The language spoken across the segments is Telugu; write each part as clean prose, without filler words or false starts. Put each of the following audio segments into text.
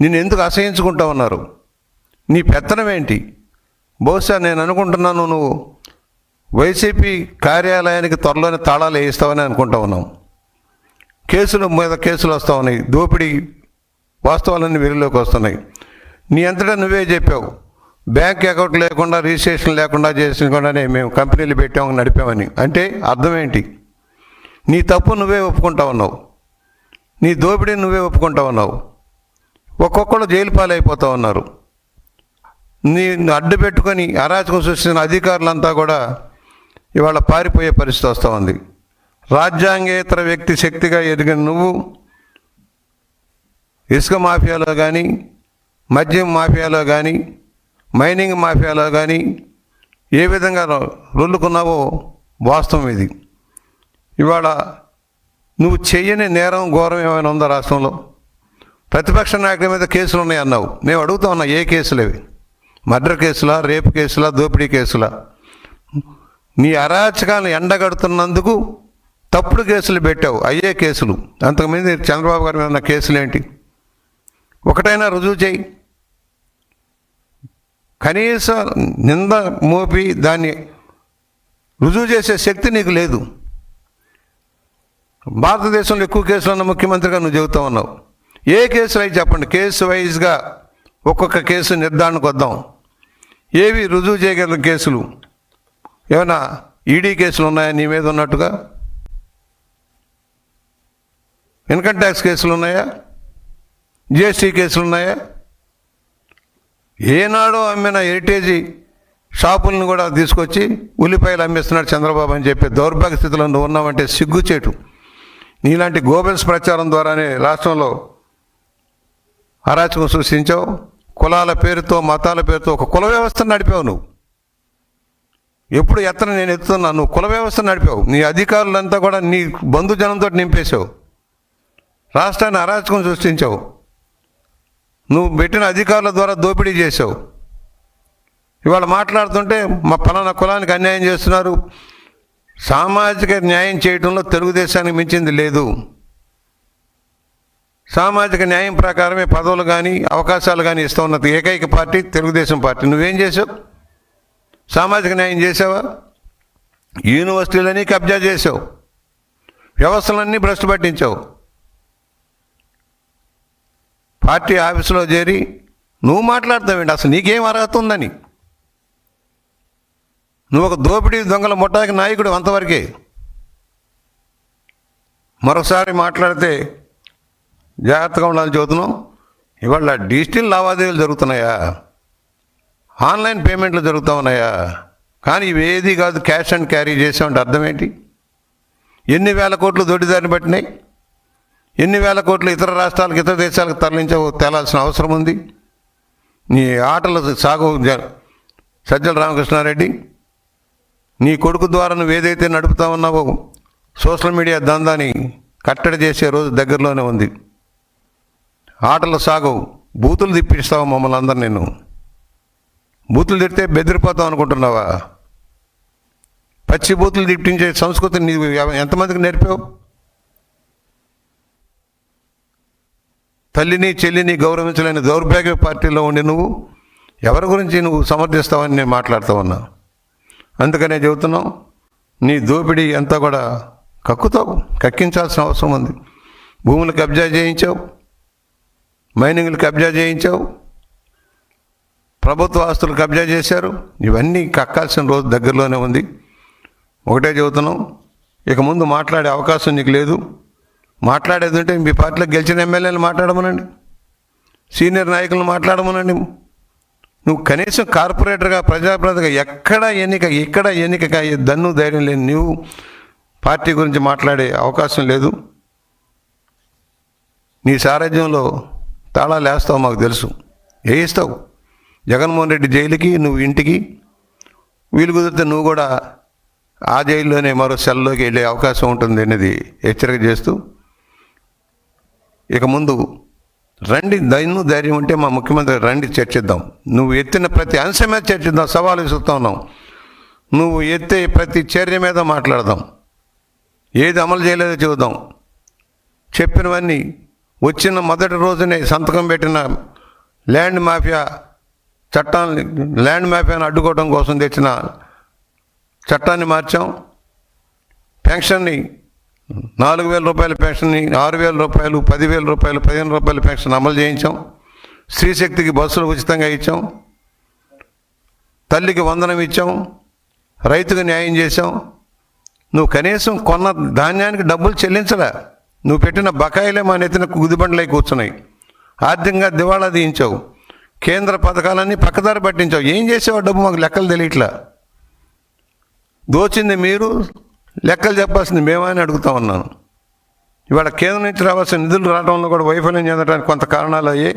నిన్ను ఎందుకు అసహించుకుంటా ఉన్నారు? నీ పెత్తనం ఏంటి? బహుశా నేను అనుకుంటున్నాను నువ్వు వైసీపీ కార్యాలయానికి త్వరలోనే తాళాలు వేయిస్తావని అనుకుంటా ఉన్నాం. కేసుల మీద కేసులు వస్తూ ఉన్నాయి, దోపిడీ వాస్తవాలన్నీ వెలుగులోకి వస్తున్నాయి. నీ అంతటా నువ్వే చెప్పావు, బ్యాంక్ అకౌంట్ లేకుండా రిజిస్ట్రేషన్ లేకుండా చేసుకుండానే మేము కంపెనీలు పెట్టాము నడిపామని. అంటే అర్థం ఏంటి? నీ తప్పు నువ్వే ఒప్పుకుంటా ఉన్నావు, నీ దోపిడీని నువ్వే ఒప్పుకుంటా ఉన్నావు. ఒక్కొక్కళ్ళు జైలు పాలైపోతూ ఉన్నారు. నీ అడ్డు పెట్టుకొని అరాచకం సృష్టించిన అధికారులంతా కూడా ఇవాళ పారిపోయే పరిస్థితి వస్తూ ఉంది. రాజ్యాంగేతర వ్యక్తి శక్తిగా ఎదిగిన నువ్వు ఇసుక మాఫియాలో కానీ, మద్యం మాఫియాలో కానీ, మైనింగ్ మాఫియాలో కానీ ఏ విధంగా రొల్లుకున్నావో వాస్తవం ఇది. ఇవాళ నువ్వు చెయ్యని నేరం ఘోరం ఏమైనా ఉందా రాష్ట్రంలో? ప్రతిపక్ష నాయకుల మీద కేసులు ఉన్నాయన్నావు. మేము అడుగుతా ఉన్నా, ఏ కేసులు అవి? మర్డర్ కేసులా, రేపు కేసులా, దోపిడీ కేసులా? నీ అరాచకాలను ఎండగడుతున్నందుకు తప్పుడు కేసులు పెట్టావు, అయ్యే కేసులు. అంతకుముందు చంద్రబాబు గారి మీద ఉన్న కేసులు ఏంటి? ఒకటైనా రుజువు చేయి. కనీస నింద మోపి దాన్ని రుజువు చేసే శక్తి నీకు లేదు. భారతదేశంలో ఎక్కువ కేసులు ఉన్న ముఖ్యమంత్రిగా నువ్వు చెబుతా ఉన్నావు. ఏ కేసులు అయి చెప్పండి, కేసు వైజ్గా ఒక్కొక్క కేసు నిర్ధారణకు వద్దాం. ఏవి రుజువు చేయగలిగిన కేసులు? ఏమైనా ఈడీ కేసులు ఉన్నాయా నీ మీద ఉన్నట్టుగా? ఇన్కమ్ ట్యాక్స్ కేసులు ఉన్నాయా? జిఎస్టీ కేసులు ఉన్నాయా? ఏనాడో అమ్మిన హెరిటేజీ షాపులను కూడా తీసుకొచ్చి ఉల్లిపాయలు అమ్మేస్తున్నాడు చంద్రబాబు అని చెప్పి దౌర్భాగ్య స్థితిలో నువ్వు ఉన్నావంటే సిగ్గుచేటు. నీలాంటి గోబెల్స్ ప్రచారం ద్వారానే రాష్ట్రంలో అరాచకం సృష్టించావు. కులాల పేరుతో, మతాల పేరుతో ఒక కుల వ్యవస్థను నడిపావు నువ్వు. ఎప్పుడు ఎత్తన నేను ఎత్తుతున్నా, నువ్వు కుల వ్యవస్థను నడిపావు. నీ అధికారులంతా కూడా నీ బంధుజనంతో నింపేశావు. రాష్ట్రాన్ని అరాచకం సృష్టించావు. నువ్వు పెట్టిన అధికారుల ద్వారా దోపిడీ చేసావు. ఇవాళ మాట్లాడుతుంటే మా పలానా కులానికి అన్యాయం చేస్తున్నారు. సామాజిక న్యాయం చేయడంలో తెలుగుదేశానికి మించింది లేదు. సామాజిక న్యాయం ప్రకారమే పదవులు కానీ అవకాశాలు కానీ ఇస్తూ ఉన్నది ఏకైక పార్టీ తెలుగుదేశం పార్టీ. నువ్వేం చేసావు? సామాజిక న్యాయం చేసావా? యూనివర్సిటీలన్నీ కబ్జా చేసావు, వ్యవస్థలన్నీ భ్రష్టు పట్టించావు. పార్టీ ఆఫీసులో చేరి నువ్వు మాట్లాడతావేంటి? అసలు నీకేం అర్హత ఉందని? నువ్వు ఒక దోపిడీ దొంగల ముఠాకి నాయకుడు, అంతవరకే. మరొకసారి మాట్లాడితే జాగ్రత్తగా ఉండాలని చెబుతున్నాం. ఇవాళ డిజిటల్ లావాదేవీలు జరుగుతున్నాయా? ఆన్లైన్ పేమెంట్లు జరుగుతూ ఉన్నాయా? కానీ ఇవేది కాదు, క్యాష్ అండ్ క్యారీ చేసామంటే అర్థం ఏంటి? ఎన్ని వేల కోట్లు దొడ్డిదారిని పట్టినాయి? ఎన్ని వేల కోట్లు ఇతర రాష్ట్రాలకు, ఇతర దేశాలకు తరలించావో తేలాల్సిన అవసరం ఉంది. నీ ఆటలు సాగు సజ్జల రామకృష్ణారెడ్డి, నీ కొడుకు ద్వారా నువ్వు ఏదైతే నడుపుతా ఉన్నావో సోషల్ మీడియా దందాని కట్టడి చేసే రోజు దగ్గరలోనే ఉంది. ఆటలు సాగవు, బూతులు తిప్పిస్తావు మమ్మల్ని అందరు. నేను బూతులు తిడితే బెదిరిపోతావు అనుకుంటున్నావా? పచ్చి బూతులు తిప్పించే సంస్కృతిని నీవు ఎంతమందికి నేర్పావు? తల్లిని చెల్లిని గౌరవించలేని దౌర్భాగ్య పార్టీలో ఉండి నువ్వు ఎవరి గురించి నువ్వు సమర్థిస్తావని నేను మాట్లాడుతూ ఉన్నా. అందుకనే చెబుతున్నావు, నీ దోపిడీ అంతా కూడా కక్కుతావు, కక్కించాల్సిన అవసరం ఉంది. భూములు కబ్జా చేయించావు, మైనింగ్లు కబ్జా చేయించావు, ప్రభుత్వ ఆస్తులు కబ్జా చేశారు. ఇవన్నీ కక్కాల్సిన రోజు దగ్గరలోనే ఉంది. ఒకటే చెబుతున్నాం, ఇక ముందు మాట్లాడే అవకాశం నీకు లేదు. మాట్లాడేది ఉంటే మీ పార్టీలో గెలిచిన ఎమ్మెల్యేలు మాట్లాడమనండి, సీనియర్ నాయకులను మాట్లాడమనండి. నువ్వు కనీసం కార్పొరేటర్గా, ప్రజాప్రతినిధిగా ఇక్కడ ఎన్నిక దన్ను ధైర్యం లేని నువ్వు పార్టీ గురించి మాట్లాడే అవకాశం లేదు. నీ సారథ్యంలో తాళాలు వేస్తావు, మాకు తెలుసు. వేయిస్తావు. జగన్మోహన్ రెడ్డి జైలుకి, నువ్వు ఇంటికి. వీలు కుదిరితే నువ్వు కూడా ఆ జైల్లోనే మరో సెల్లోకి వెళ్ళే అవకాశం ఉంటుంది అనేది హెచ్చరిక చేస్తూ, ఇక ముందు రండి, ధైర్యం ఉంటే మా ముఖ్యమంత్రి రండి, చర్చిద్దాం. నువ్వు ఎత్తిన ప్రతి అంశం మీద చర్చిద్దాం, సవాలు విసురుతా ఉన్నాం. నువ్వు ఎత్తే ప్రతి చర్య మీద మాట్లాడదాం. ఏది అమలు చేయలేదో చూద్దాం. చెప్పినవన్నీ వచ్చిన మొదటి రోజునే సంతకం పెట్టిన ల్యాండ్ మాఫియాను అడ్డుకోవడం కోసం తెచ్చిన చట్టాన్ని మార్చాం. పెన్షన్ని 4,000 రూపాయల పెన్షన్ని 6,000 రూపాయలు, 10,000 రూపాయలు, 15 రూపాయల పెన్షన్ అమలు చేయించాం. స్త్రీశక్తికి బస్సులు ఉచితంగా ఇచ్చాం. తల్లికి వందనం ఇచ్చాం. రైతుకు న్యాయం చేశాం. నువ్వు కనీసం కొన్న ధాన్యానికి డబ్బులు చెల్లించలే. నువ్వు పెట్టిన బకాయిలే మా నెత్తిన గుదిబండలై కూర్చున్నాయి. ఆర్థికంగా దివాళా తీయించావు. కేంద్ర పథకాలన్నీ పక్కదారి పట్టించావు. ఏం చేసావు డబ్బు మాకు లెక్కలు తెలియట్లా. దోచింది మీరు, లెక్కలు చెప్పాల్సింది మేమని అడుగుతా ఉన్నాను. ఇవాళ కేంద్రం నుంచి రావాల్సిన నిధులు రావడంలో కూడా వైఫల్యం చెందడానికి కొంత కారణాలు అయ్యాయి.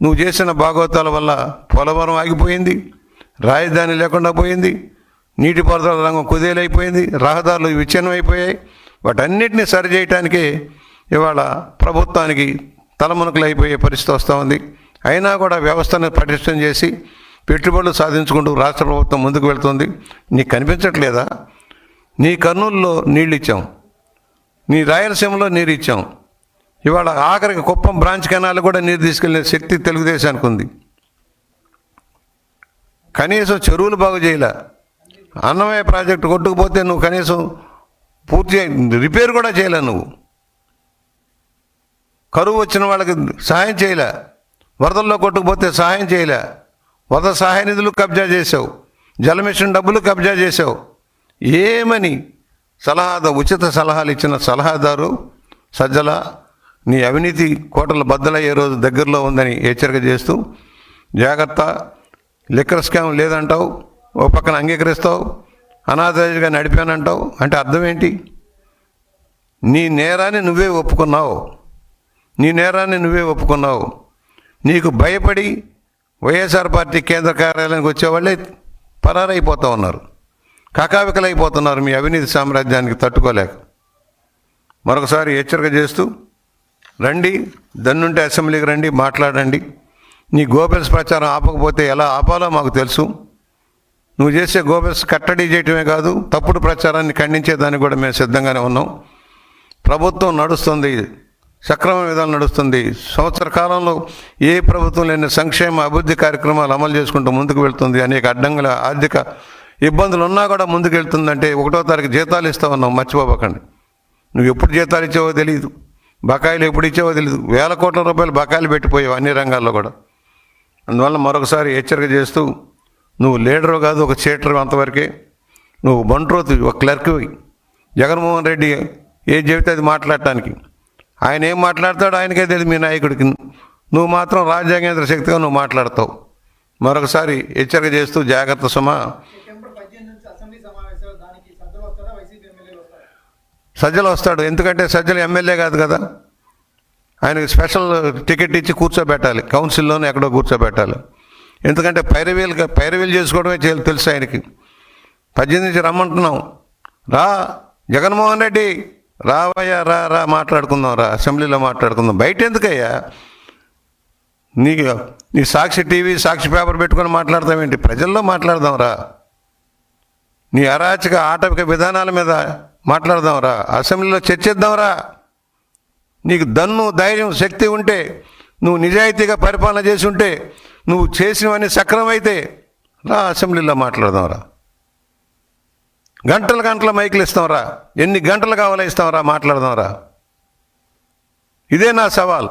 నువ్వు చేసిన భాగవతాల వల్ల పోలవరం ఆగిపోయింది, రాజధాని లేకుండా పోయింది, నీటిపారుదల రంగం కుదేలైపోయింది, రహదారులు విచ్ఛిన్నం అయిపోయాయి. వాటన్నిటిని సరిచేయటానికే ఇవాళ ప్రభుత్వానికి తలమునకలు అయిపోయే పరిస్థితి వస్తూ ఉంది. అయినా కూడా వ్యవస్థను పటిష్టం చేసి పెట్టుబడులు సాధించుకుంటూ రాష్ట్ర ప్రభుత్వం ముందుకు వెళ్తుంది. నీకు కనిపించట్లేదా? నీ కర్నూలులో నీళ్ళు ఇచ్చాం, నీ రాయలసీమలో నీరు ఇచ్చాం. ఇవాళ ఆఖరికి కుప్పం బ్రాంచ్ కెనాల్ కూడా నీరు తీసుకెళ్లే శక్తి తెలుగుదేశానికి ఉంది. కనీసం చెరువులు బాగు చేయలే. అన్నమయ్య ప్రాజెక్టు కొట్టుకుపోతే నువ్వు కనీసం పూర్తి రిపేర్ కూడా చేయలే. నువ్వు కరువు వచ్చిన వాళ్ళకి సహాయం చేయలే. వరదల్లో కొట్టుకుపోతే సహాయం చేయలే. వరద సహాయ నిధులు కబ్జా చేసావు. జలమిషన్ డబ్బులు కబ్జా చేసావు. ఏమని ఉచిత సలహాలు ఇచ్చిన సలహాదారు సజ్జల, నీ అవినీతి కోటలు బద్దలయ్యే రోజు దగ్గరలో ఉందని హెచ్చరిక చేస్తూ, జాగ్రత్త, లిక్కర్ స్కామ్ లేదంటావు, ఓ పక్కన అంగీకరిస్తావు, అనాథరైజ్గా నడిపానంటావు. అంటే అర్థం ఏంటి? నీ నేరాన్ని నువ్వే ఒప్పుకున్నావు. నీకు భయపడి వైఎస్ఆర్ పార్టీ కేంద్ర కార్యాలయానికి వచ్చేవాళ్ళే పరారైపోతూ ఉన్నారు, కకావికలైపోతున్నారు మీ అవినీతి సామ్రాజ్యానికి తట్టుకోలేక. మరొకసారి హెచ్చరిక చేస్తూ, రండి, దన్నుంటే అసెంబ్లీకి రండి, మాట్లాడండి. నీ గోబెల్స్ ప్రచారం ఆపకపోతే ఎలా ఆపాలో మాకు తెలుసు. నువ్వు చేసే గోబెల్స్ కట్టడి చేయటమే కాదు, తప్పుడు ప్రచారాన్ని ఖండించేదానికి కూడా మేము సిద్ధంగానే ఉన్నాం. ప్రభుత్వం నడుస్తుంది, సక్రమ విధానం నడుస్తుంది. సంవత్సర కాలంలో ఏ ప్రభుత్వం లేని సంక్షేమ అభివృద్ధి కార్యక్రమాలు అమలు చేసుకుంటూ ముందుకు వెళ్తుంది. అనేక అడ్డంకుల ఆర్థిక ఇబ్బందులు ఉన్నా కూడా ముందుకు వెళ్తుందంటే 1వ తారీఖు జీతాలు ఇస్తా ఉన్నాం, మర్చిపోకండి. నువ్వు ఎప్పుడు జీతాలు ఇచ్చావో తెలియదు, బకాయిలు ఎప్పుడు ఇచ్చావో తెలియదు. 1,000 కోట్ల రూపాయలు బకాయిలు పెట్టిపోయావు అన్ని రంగాల్లో కూడా. అందువల్ల మరొకసారి హెచ్చరిక చేస్తూ, నువ్వు లీడరు కాదు, ఒక చీటరు. అంతవరకే నువ్వు బంట్రోతు, ఒక క్లర్క్వి. జగన్మోహన్ రెడ్డి ఏది చెబితే అది మాట్లాడటానికి, ఆయన ఏం మాట్లాడతాడో ఆయనకే తెలియదు మీ నాయకుడికి. నువ్వు మాత్రం రాజ్యాంగేంద్ర శక్తిగా నువ్వు మాట్లాడతావు. మరొకసారి హెచ్చరిక చేస్తూ, జాగ్రత్త సుమా. సజ్జలు వస్తాడు, ఎందుకంటే సజ్జలు ఎమ్మెల్యే కాదు కదా. ఆయనకి స్పెషల్ టికెట్ ఇచ్చి కూర్చోబెట్టాలి, కౌన్సిల్లోనే ఎక్కడో కూర్చోబెట్టాలి. ఎందుకంటే పైరవీలు చేసుకోవడమే తెలుసు ఆయనకి. 18 నుంచి రమ్మంటున్నాం, రా జగన్మోహన్ రెడ్డి, రావయ్యా, రా మాట్లాడుకుందాం, రా అసెంబ్లీలో మాట్లాడుకుందాం. బయట ఎందుకయ్యా? నీ సాక్షి టీవీ, సాక్షి పేపర్ పెట్టుకొని మాట్లాడతావేంటి? ప్రజల్లో మాట్లాడదాం రా. నీ అరాచక ఆటవిక విధానాల మీద మాట్లాడదాం రా. అసెంబ్లీలో చర్చిద్దాం రా. నీకు దన్ను, ధైర్యం, శక్తి ఉంటే, నువ్వు నిజాయితీగా పరిపాలన చేసి ఉంటే, నువ్వు చేసినవన్నీ సక్రమైతే రా, అసెంబ్లీలో మాట్లాడదాం రా. గంటల మైకులు ఇస్తాంరా, ఎన్ని గంటలు కావాలో ఇస్తాంరా, మాట్లాడదాం రా. ఇదే నా సవాల్.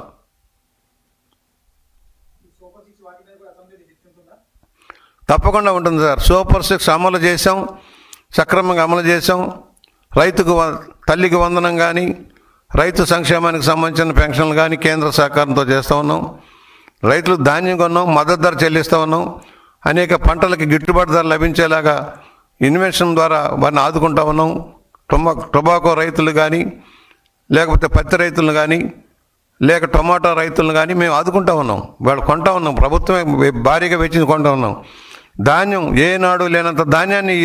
తప్పకుండా ఉంటుంది సార్. సూపర్ 6 అమలు చేసాం, సక్రమంగా అమలు చేసాం. తల్లికి వందనం కానీ, రైతు సంక్షేమానికి సంబంధించిన పెన్షన్లు కానీ కేంద్ర సహకారంతో చేస్తూ ఉన్నాం. రైతులు ధాన్యం కొన్నాం, మద్దతు ధర చెల్లిస్తూ ఉన్నాం. అనేక పంటలకి గిట్టుబాటు ధర లభించేలాగా ఇన్వెన్షన్ ద్వారా వారిని ఆదుకుంటా ఉన్నాం. టొబాకో రైతులు కానీ, లేకపోతే పత్తి రైతులను కానీ, లేక టొమాటో రైతులను కానీ మేము ఆదుకుంటా ఉన్నాం. వాళ్ళు కొంటా ఉన్నాం, ప్రభుత్వమే భారీగా వెచ్చింది కొంటా ఉన్నాం. ధాన్యం ఏనాడు లేనంత ధాన్యాన్ని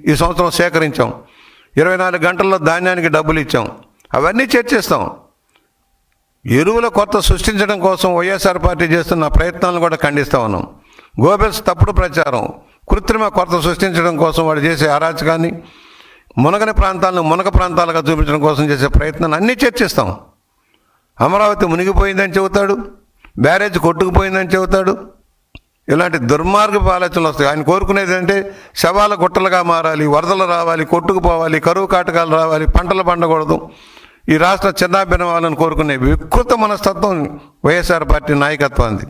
ఈ సంవత్సరం సేకరించాం. 24 గంటల్లో ధాన్యానికి డబ్బులు ఇచ్చాం. అవన్నీ చర్చిస్తాం. ఎరువుల కొరత సృష్టించడం కోసం వైఎస్ఆర్ పార్టీ చేస్తున్న ప్రయత్నాలను కూడా ఖండిస్తూ ఉన్నాం. గోబెల్స్ తప్పుడు ప్రచారం, కృత్రిమ కొరత సృష్టించడం కోసం వాడు చేసే అరాచకాన్ని, మునగని ప్రాంతాలను మునగ ప్రాంతాలుగా చూపించడం కోసం చేసే ప్రయత్నాన్ని అన్నీ చర్చిస్తాం. అమరావతి మునిగిపోయిందని చెబుతాడు, బ్యారేజ్ కొట్టుకుపోయిందని చెబుతాడు. ఇలాంటి దుర్మార్గపు ఆలోచనలు వస్తాయి. ఆయన కోరుకునేది అంటే శవాల గుట్టలుగా మారాలి, వరదలు రావాలి, కొట్టుకుపోవాలి, కరువు కాటకాలు రావాలి, పంటలు పండకూడదు, ఈ రాష్ట్ర చిన్నాభిన్నవాలని కోరుకునే వికృత మనస్తత్వం వైఎస్ఆర్ పార్టీ నాయకత్వానికి.